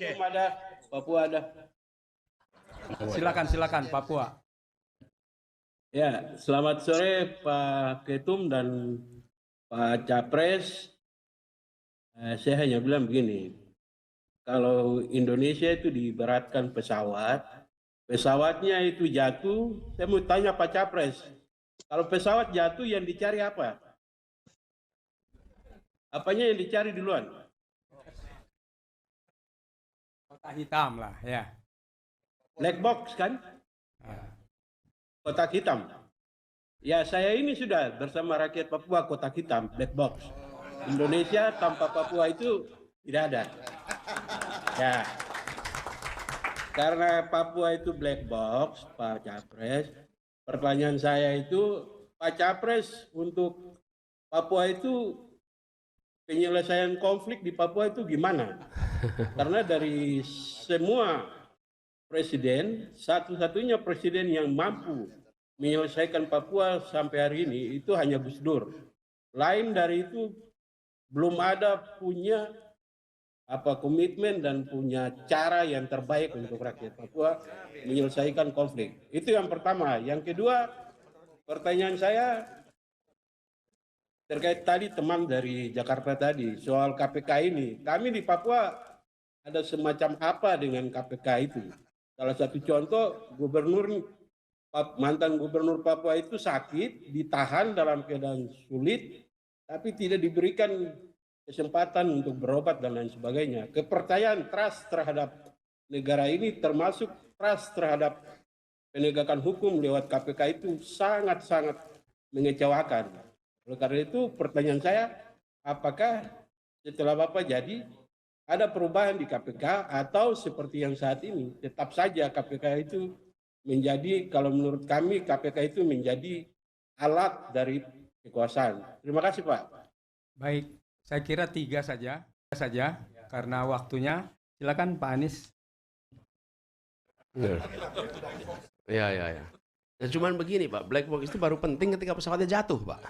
Ada, Papua ada. Silakan Papua. Ya, selamat sore Pak Ketum dan Pak Capres. Saya hanya bilang begini, kalau Indonesia itu diibaratkan pesawatnya itu jatuh, saya mau tanya Pak Capres, kalau pesawat jatuh yang dicari apa? Apanya yang dicari duluan? Kotak hitam lah, ya. Black box kan? Kotak hitam. Ya, saya ini sudah bersama rakyat Papua kotak hitam, black box. Indonesia tanpa Papua itu tidak ada. Ya, karena Papua itu black box, Pak Capres. Pertanyaan saya itu, Pak Capres, untuk Papua itu penyelesaian konflik di Papua itu gimana? Karena dari semua presiden, satu-satunya presiden yang mampu menyelesaikan Papua sampai hari ini itu hanya Gus Dur. Lain dari itu belum ada punya komitmen dan punya cara yang terbaik untuk rakyat Papua menyelesaikan konflik. Itu yang pertama. Yang kedua, pertanyaan saya terkait tadi teman dari Jakarta tadi soal KPK ini. Kami di Papua ada semacam apa dengan KPK itu? Salah satu contoh, mantan gubernur Papua itu sakit, ditahan dalam keadaan sulit, tapi tidak diberikan kesempatan untuk berobat dan lain sebagainya. Kepercayaan trust terhadap negara ini termasuk trust terhadap penegakan hukum lewat KPK itu sangat-sangat mengecewakan. Oleh karena itu pertanyaan saya, apakah setelah Bapak jadi ada perubahan di KPK atau seperti yang saat ini tetap saja KPK itu menjadi, kalau menurut kami KPK itu menjadi alat dari kekuasaan. Terima kasih Pak. Baik, saya kira 3 saja karena waktunya. Silakan Pak Anies. Ya. Ya cuman begini Pak, black box itu baru penting ketika pesawatnya jatuh Pak.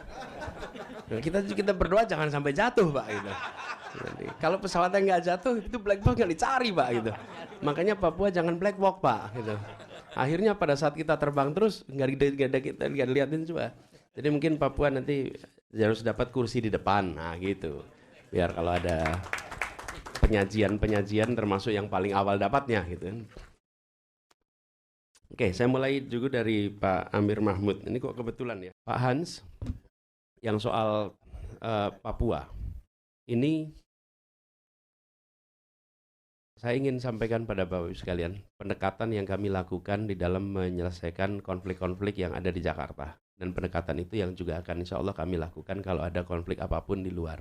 Kita berdoa jangan sampai jatuh Pak gitu. Jadi, kalau pesawatnya nggak jatuh itu black box nggak dicari Pak gitu. Makanya Papua jangan black box Pak gitu. Akhirnya pada saat kita terbang terus nggak dilihatin coba. Jadi mungkin Papua nanti harus dapat kursi di depan, nah gitu. Biar kalau ada penyajian termasuk yang paling awal dapatnya gitu. Oke, saya mulai juga dari Pak Amir Mahmud. Ini kok kebetulan ya. Pak Hans, yang soal Papua. Ini saya ingin sampaikan pada Bapak Ibu sekalian, pendekatan yang kami lakukan di dalam menyelesaikan konflik-konflik yang ada di Jakarta. Dan pendekatan itu yang juga akan insya Allah kami lakukan kalau ada konflik apapun di luar.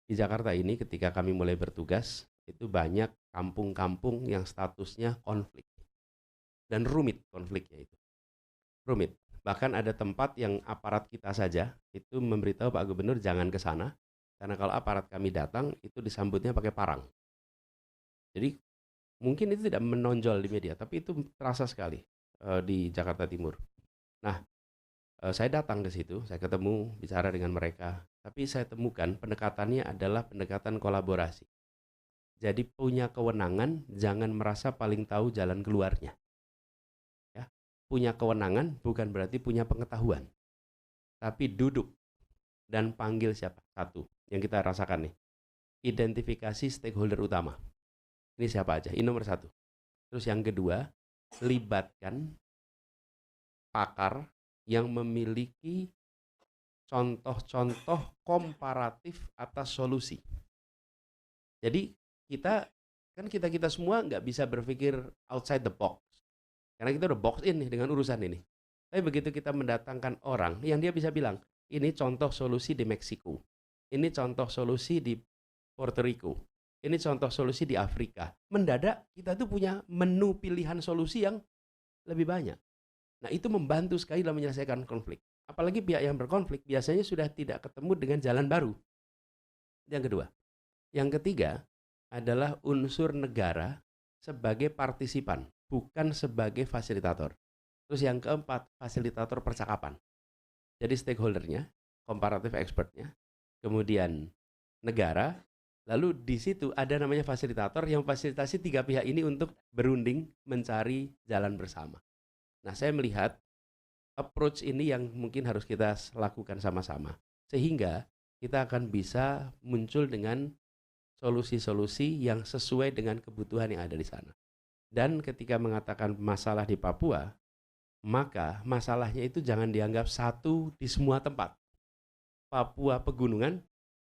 Di Jakarta ini ketika kami mulai bertugas, itu banyak kampung-kampung yang statusnya konflik. Dan rumit konfliknya itu. Rumit. Bahkan ada tempat yang aparat kita saja itu memberitahu Pak Gubernur jangan ke sana, karena kalau aparat kami datang itu disambutnya pakai parang. Jadi mungkin itu tidak menonjol di media, tapi itu terasa sekali di Jakarta Timur. Nah, saya datang ke situ, saya ketemu, bicara dengan mereka, tapi saya temukan pendekatannya adalah pendekatan kolaborasi. Jadi punya kewenangan, jangan merasa paling tahu jalan keluarnya. Punya kewenangan bukan berarti punya pengetahuan, tapi duduk dan panggil siapa? Satu, yang kita rasakan nih, identifikasi stakeholder utama. Ini siapa aja? Ini nomor 1. Terus yang kedua, libatkan pakar yang memiliki contoh-contoh komparatif atas solusi. Jadi kita semua nggak bisa berpikir outside the box. Karena kita udah box in nih dengan urusan ini. Tapi begitu kita mendatangkan orang yang dia bisa bilang, ini contoh solusi di Meksiko, ini contoh solusi di Puerto Rico, ini contoh solusi di Afrika. Mendadak kita tuh punya menu pilihan solusi yang lebih banyak. Nah itu membantu sekali dalam menyelesaikan konflik. Apalagi pihak yang berkonflik biasanya sudah tidak ketemu dengan jalan baru. Yang kedua. Yang ketiga adalah unsur negara sebagai partisipan, bukan sebagai fasilitator. Terus yang keempat, fasilitator percakapan. Jadi stakeholdernya, comparative expertnya, kemudian negara, Lalu di situ ada namanya fasilitator yang fasilitasi tiga pihak ini untuk berunding mencari jalan bersama. Nah, saya melihat approach ini yang mungkin harus kita lakukan sama-sama. Sehingga kita akan bisa muncul dengan solusi-solusi yang sesuai dengan kebutuhan yang ada di sana. Dan ketika mengatakan masalah di Papua, maka masalahnya itu jangan dianggap satu di semua tempat. Papua pegunungan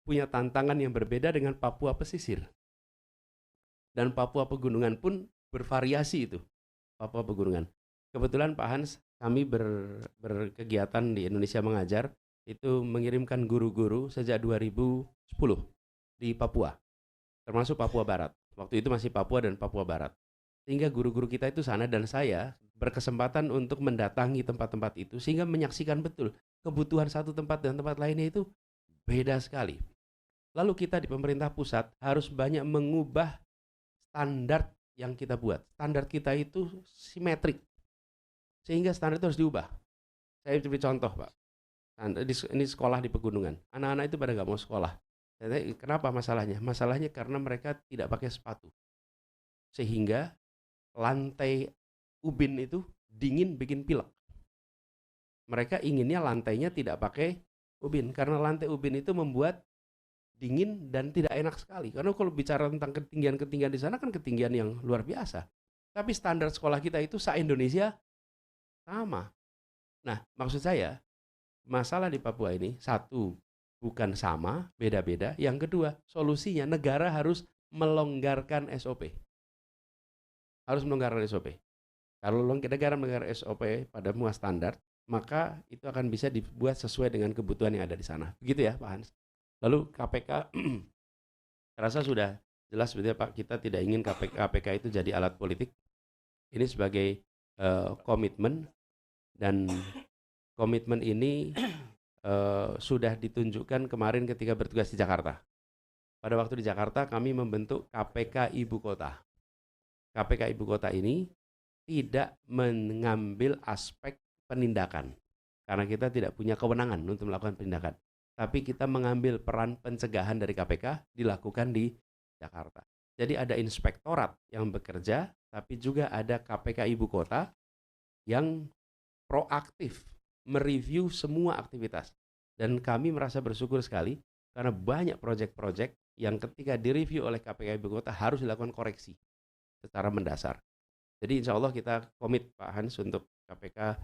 punya tantangan yang berbeda dengan Papua pesisir. Dan Papua pegunungan pun bervariasi itu, Papua pegunungan. Kebetulan Pak Hans, kami berkegiatan di Indonesia Mengajar, itu mengirimkan guru-guru sejak 2010 di Papua, termasuk Papua Barat. Waktu itu masih Papua dan Papua Barat. Sehingga guru-guru kita itu sana dan saya berkesempatan untuk mendatangi tempat-tempat itu sehingga menyaksikan betul kebutuhan satu tempat dan tempat lainnya itu beda sekali. Lalu kita di pemerintah pusat harus banyak mengubah standar yang kita buat. Standar kita itu simetrik. Sehingga standar itu harus diubah. Saya beri contoh, Pak. Ini sekolah di pegunungan. Anak-anak itu pada nggak mau sekolah. Kenapa masalahnya? Masalahnya karena mereka tidak pakai sepatu. Sehingga lantai ubin itu dingin bikin pilek. Mereka inginnya lantainya tidak pakai ubin. Karena lantai ubin itu membuat dingin dan tidak enak sekali. Karena kalau bicara tentang ketinggian-ketinggian di sana kan ketinggian yang luar biasa. Tapi standar sekolah kita itu se-Indonesia sama. Nah, maksud saya, masalah di Papua ini, satu, bukan sama, beda-beda. Yang kedua, solusinya negara harus melonggarkan SOP. Harus melonggarkan SOP. Kalau negara melonggarkan SOP pada semua standar, maka itu akan bisa dibuat sesuai dengan kebutuhan yang ada di sana. Begitu ya, Pak Hans. Lalu KPK, rasa sudah jelas sebetulnya Pak, kita tidak ingin KPK itu jadi alat politik. Ini sebagai komitmen, dan komitmen ini sudah ditunjukkan kemarin ketika bertugas di Jakarta. Pada waktu di Jakarta kami membentuk KPK Ibu Kota. KPK Ibu Kota ini tidak mengambil aspek penindakan, karena kita tidak punya kewenangan untuk melakukan penindakan. Tapi kita mengambil peran pencegahan dari KPK dilakukan di Jakarta. Jadi ada inspektorat yang bekerja, tapi juga ada KPK Ibu Kota yang proaktif mereview semua aktivitas. Dan kami merasa bersyukur sekali karena banyak proyek-proyek yang ketika direview oleh KPK Ibu Kota harus dilakukan koreksi secara mendasar. Jadi insya Allah kita komit Pak Hans untuk KPK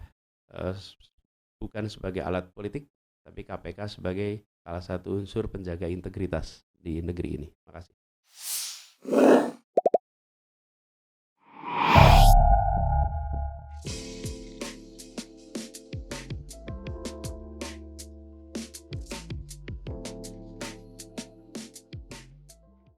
bukan sebagai alat politik, tapi KPK sebagai salah satu unsur penjaga integritas di negeri ini. Terima kasih.